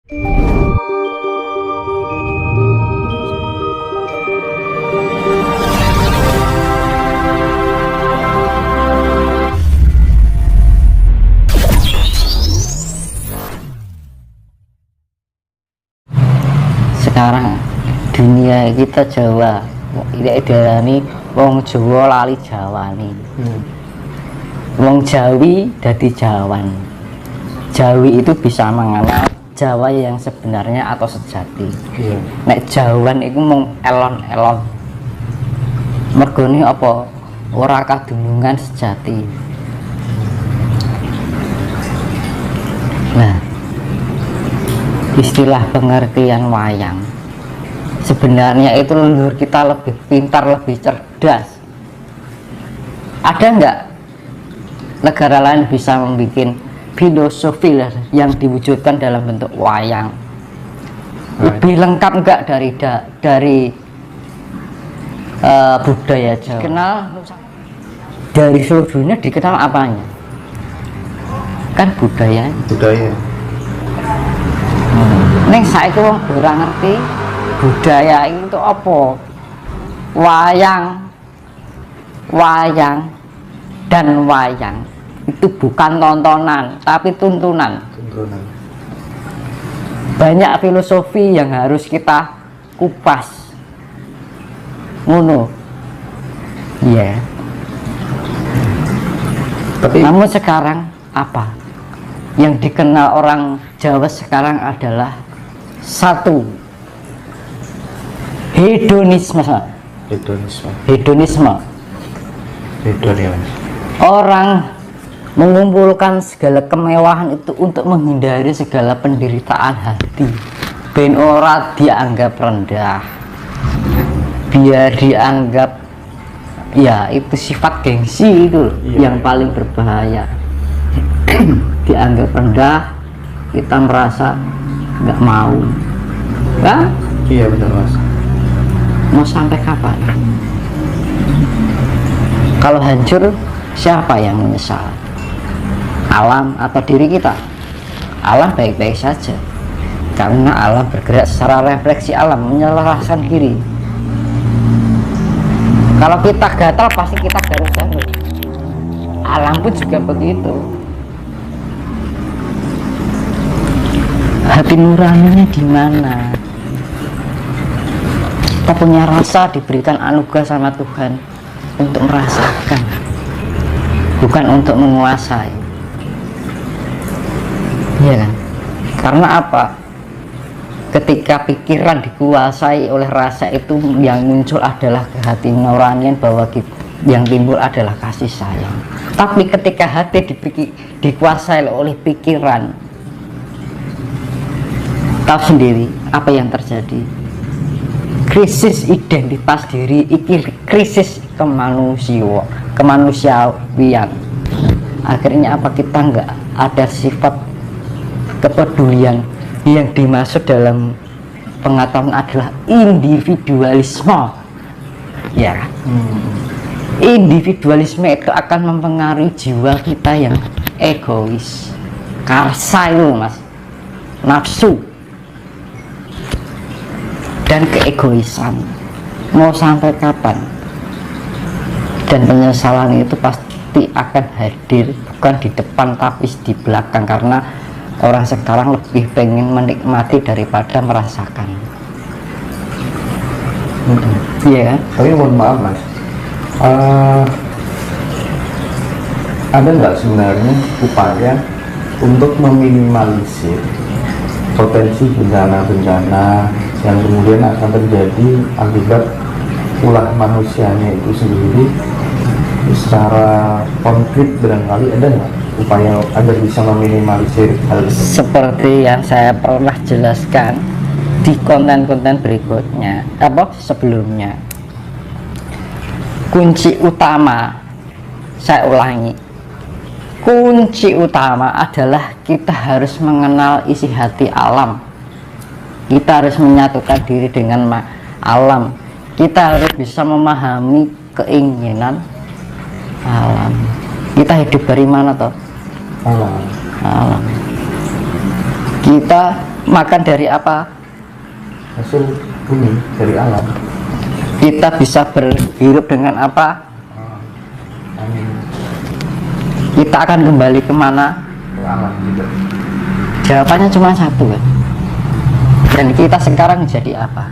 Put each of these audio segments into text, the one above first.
Sekarang dunia kita Jawa tidak diarani wong Jawa lali Jawani. Wong Jawi dadi Jawan. Jawi itu bisa mengenal Jawa yang sebenarnya atau sejati. Nek Jawan itu mung elon-elon. Mergone apa? Ora kadunungan sejati. Nah, istilah pengertian wayang sebenarnya itu leluhur kita lebih pintar, lebih cerdas. Ada nggak negara lain bisa membuat filosofi yang diwujudkan dalam bentuk wayang? Lebih lengkap nggak dari budaya Jawa? Dikenal dari seluruh dunia, dikenal apanya? Kan budaya. Neng saiki wong ora ngerti budaya itu apa. Wayang dan wayang itu bukan tontonan tapi tuntunan. Banyak filosofi yang harus kita kupas. Ngono. Iya. Tapi namun sekarang apa yang dikenal orang Jawa sekarang adalah satu, hedonisme. Orang mengumpulkan segala kemewahan itu untuk menghindari segala penderitaan hati, ben ora dianggap rendah, biar dianggap ya itu sifat gengsi itu yang paling berbahaya. Dianggap rendah, kita merasa nggak mau, kan? Iya benar Mas. Mau sampai kapan? Kalau hancur, siapa yang menyesal? Alam atau diri kita? Alam baik-baik saja, karena alam bergerak secara refleksi alam menyelesaikan diri. Kalau kita gatal, pasti kita garuk-garuk. Alam pun juga begitu. Hati nuraninya di mana? Kita punya rasa, diberikan anugerah sama Tuhan untuk merasakan, bukan untuk menguasai. Iya kan? Karena apa? Ketika pikiran dikuasai oleh rasa itu, yang muncul adalah hati nuranian, bahwa yang timbul adalah kasih sayang. Tapi ketika hati dikuasai oleh pikiran, tahu sendiri apa yang terjadi. Krisis identitas diri, krisis kemanusiaan. Akhirnya apa, kita nggak ada sifat kepedulian. Yang dimaksud dalam pengetahuan adalah individualisme. Ya, individualisme itu akan mempengaruhi jiwa kita yang egois, karsa itu Mas, nafsu dan keegoisan. Mau sampai kapan? Dan penyesalan itu pasti akan hadir, bukan di depan tapi di belakang, karena orang sekarang lebih pengen menikmati daripada merasakan. Iya kan? Tapi mohon maaf Mas, ada nggak sebenarnya upaya untuk meminimalisir potensi bencana-bencana yang kemudian akan terjadi akibat ulah manusianya itu sendiri secara konkret? Barangkali ada nggak upaya agar bisa meminimalisir hal itu? Seperti yang saya pernah jelaskan di konten-konten berikutnya, sebelumnya. Kunci utama, saya ulangi, kunci utama adalah kita harus mengenal isi hati alam. Kita harus menyatukan diri dengan alam. Kita harus bisa memahami keinginan alam. Kita hidup dari mana toh? Alam. Alam. Kita makan dari apa? Hasil bumi dari alam. Kita bisa berhidup dengan apa? Amin. Kita akan kembali kemana? Ke alam juga. Jawabannya cuma satu kan? Dan kita sekarang jadi apa?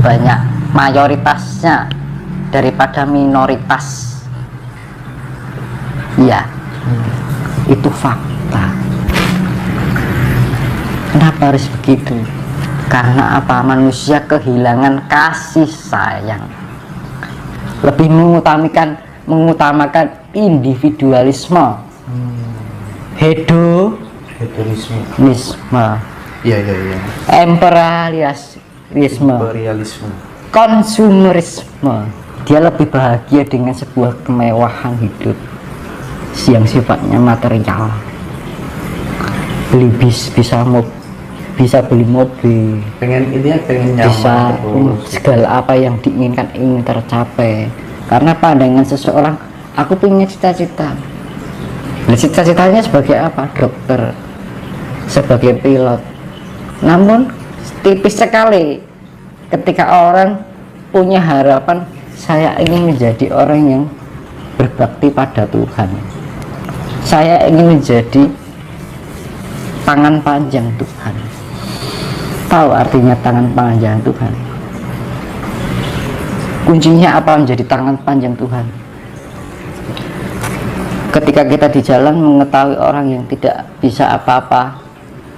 Banyak mayoritasnya daripada minoritas. Iya, itu fakta. Kenapa harus begitu? Karena apa? Manusia kehilangan kasih sayang, lebih mengutamakan individualisme, Hedonisme. Iya. imperialisme, konsumerisme. Dia lebih bahagia dengan sebuah kemewahan hidup yang sifatnya material. Bisa beli mobil, Pengen nyaman bisa terus. segala apa yang diinginkan ingin tercapai. Karena pandangan seseorang, aku punya cita-cita. Nah, cita-citanya sebagai apa? Dokter, sebagai pilot. Namun tipis sekali ketika orang punya harapan, saya ingin menjadi orang yang berbakti pada Tuhan, saya ingin menjadi tangan panjang Tuhan. Tahu artinya tangan panjang Tuhan? Kuncinya apa menjadi tangan panjang Tuhan? Ketika kita di jalan mengetahui orang yang tidak bisa apa-apa,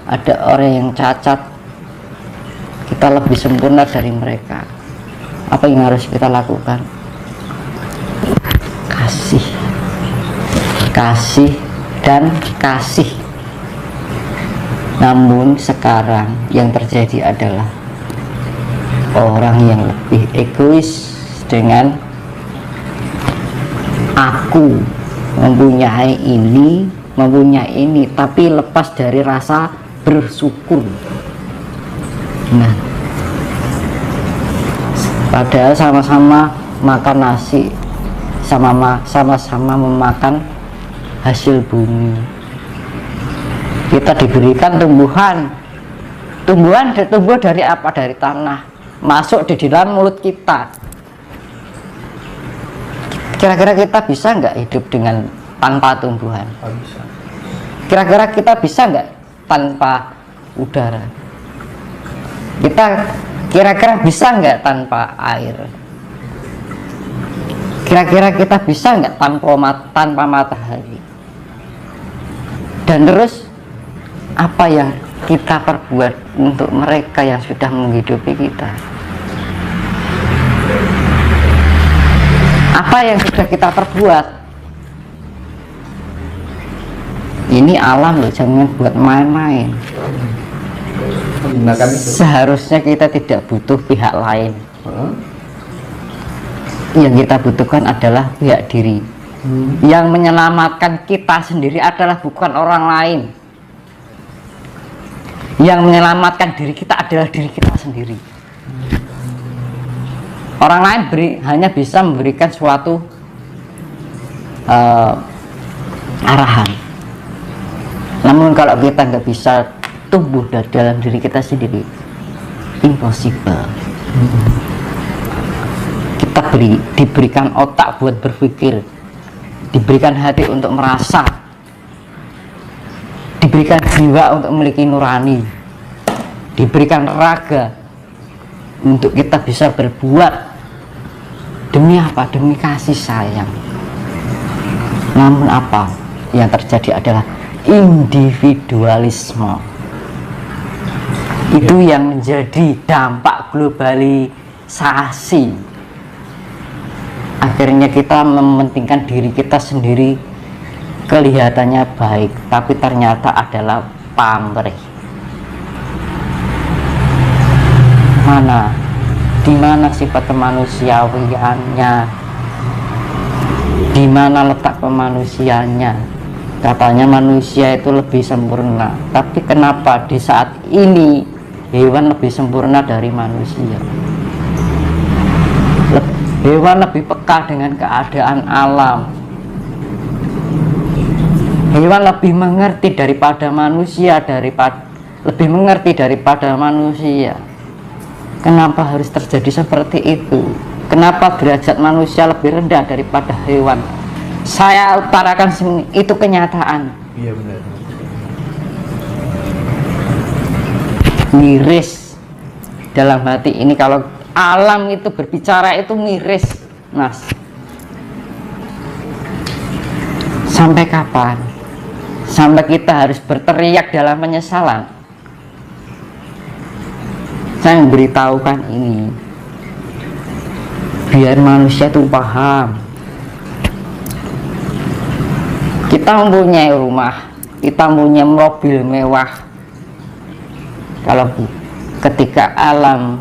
ada orang yang cacat, kita lebih sempurna dari mereka. Apa yang harus kita lakukan? Kasih dan kasih. Namun sekarang yang terjadi adalah orang yang lebih egois dengan aku mempunyai ini, tapi lepas dari rasa bersyukur. Nah, padahal sama-sama makan nasi, sama-sama memakan hasil bumi. Kita diberikan tumbuh dari apa? Dari tanah, masuk di dalam mulut kita. Kira-kira kita bisa nggak hidup dengan tanpa tumbuhan? Bisa. Kira-kira kita bisa nggak tanpa udara? Kita kira-kira bisa nggak tanpa air? Kira-kira kita bisa nggak tanpa matahari? Dan terus apa yang kita perbuat untuk mereka yang sudah menghidupi kita? Apa yang sudah kita perbuat? Ini alam loh, jangan buat main-main. Seharusnya kita tidak butuh pihak lain. Yang kita butuhkan adalah pihak diri. Yang menyelamatkan kita sendiri adalah bukan orang lain. Yang menyelamatkan diri kita adalah diri kita sendiri. Orang lain hanya bisa memberikan suatu arahan. Namun kalau kita nggak bisa tumbuh dalam diri kita sendiri, impossible. Kita diberikan otak buat berpikir, diberikan hati untuk merasa, diberikan jiwa untuk memiliki nurani, diberikan raga untuk kita bisa berbuat. Demi apa? Demi kasih sayang. Namun apa yang terjadi adalah individualisme. Itu yang menjadi dampak globalisasi. Akhirnya kita mementingkan diri kita sendiri, kelihatannya baik, tapi ternyata adalah pamrih. Di mana sifat kemanusiawiannya? Di mana letak kemanusiaannya? Katanya manusia itu lebih sempurna, tapi kenapa di saat ini hewan lebih sempurna dari manusia? Hewan lebih peka dengan keadaan alam. Hewan lebih mengerti daripada manusia, lebih mengerti daripada manusia. Kenapa harus terjadi seperti itu? Kenapa derajat manusia lebih rendah daripada hewan? Saya utarakan sini, itu kenyataan. Iya benar. Miris dalam hati ini, kalau alam itu berbicara itu miris, Mas. Sampai kapan? Sampai kita harus berteriak dalam penyesalan? Saya memberitahukan ini biar manusia itu paham. Kita mempunyai rumah, kita mempunyai mobil mewah. Kalau ketika alam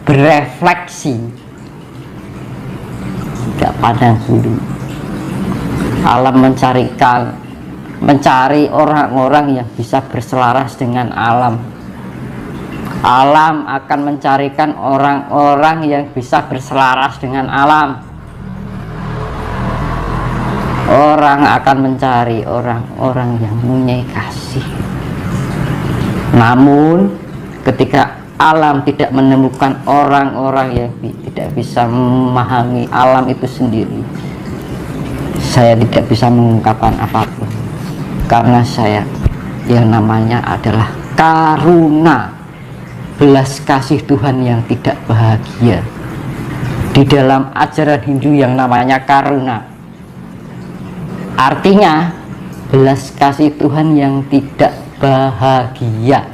berefleksi, tidak pandang bulu, alam mencari orang-orang yang bisa berselaras dengan alam. Alam akan mencarikan orang-orang yang bisa berselaras dengan alam. Orang akan mencari orang-orang yang mempunyai kasih. Namun ketika alam tidak menemukan orang-orang yang tidak bisa memahami alam itu sendiri, saya tidak bisa mengungkapkan apapun, karena saya yang namanya adalah karuna, belas kasih Tuhan yang tidak bahagia. Di dalam ajaran Hindu yang namanya karuna, artinya belas kasih Tuhan yang tidak bahagia.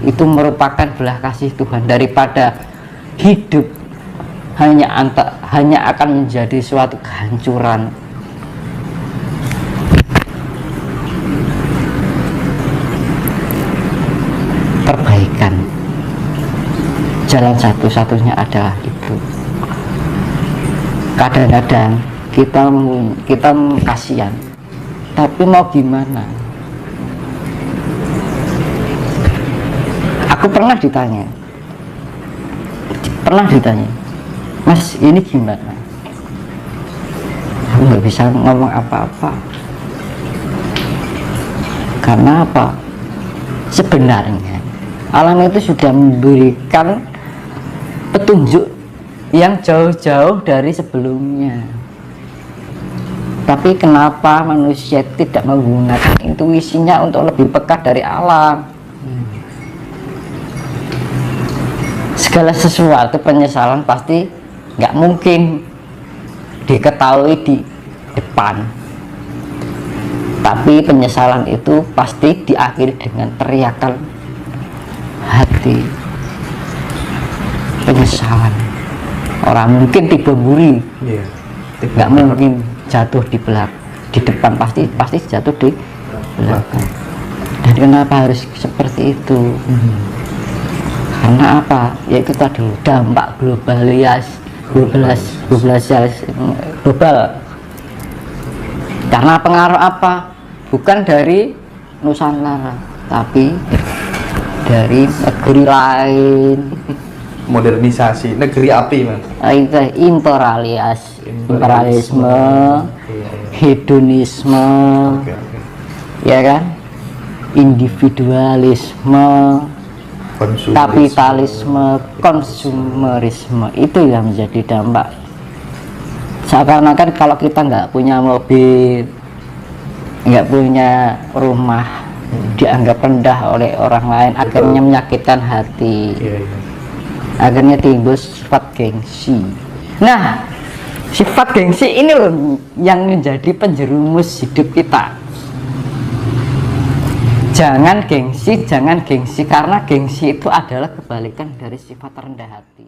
Itu merupakan belas kasih Tuhan, daripada hidup hanya akan menjadi suatu kehancuran. Perbaikan jalan satu-satunya adalah itu. Kadang-kadang kita kasihan, tapi mau gimana? Aku pernah ditanya, Mas ini gimana? Aku nggak bisa ngomong apa-apa. Karena apa? Sebenarnya alam itu sudah memberikan petunjuk yang jauh-jauh dari sebelumnya. Tapi kenapa manusia tidak menggunakan intuisinya untuk lebih peka dari alam? Segala sesuatu penyesalan pasti nggak mungkin diketahui di depan, tapi penyesalan itu pasti diakhiri dengan teriakan hati. Penyesalan, orang mungkin tiba buri, nggak mungkin jatuh di depan, pasti jatuh di belakang. Dan kenapa harus seperti itu? Karena apa? Yaitu tadi dampak global. Karena pengaruh apa? Bukan dari Nusantara, tapi dari negeri lain. Modernisasi negeri api, Mas. Imperialisme, hedonisme, ya kan? Individualisme, kapitalisme, konsumerisme, itu yang menjadi dampak. Seakan-akan kalau kita nggak punya mobil, nggak punya rumah, dianggap rendah oleh orang lain. Betul. Akhirnya menyakitkan hati. Akhirnya timbul sifat gengsi. Nah, sifat gengsi ini loh yang menjadi penjerumus hidup kita. Jangan gengsi, karena gengsi itu adalah kebalikan dari sifat rendah hati.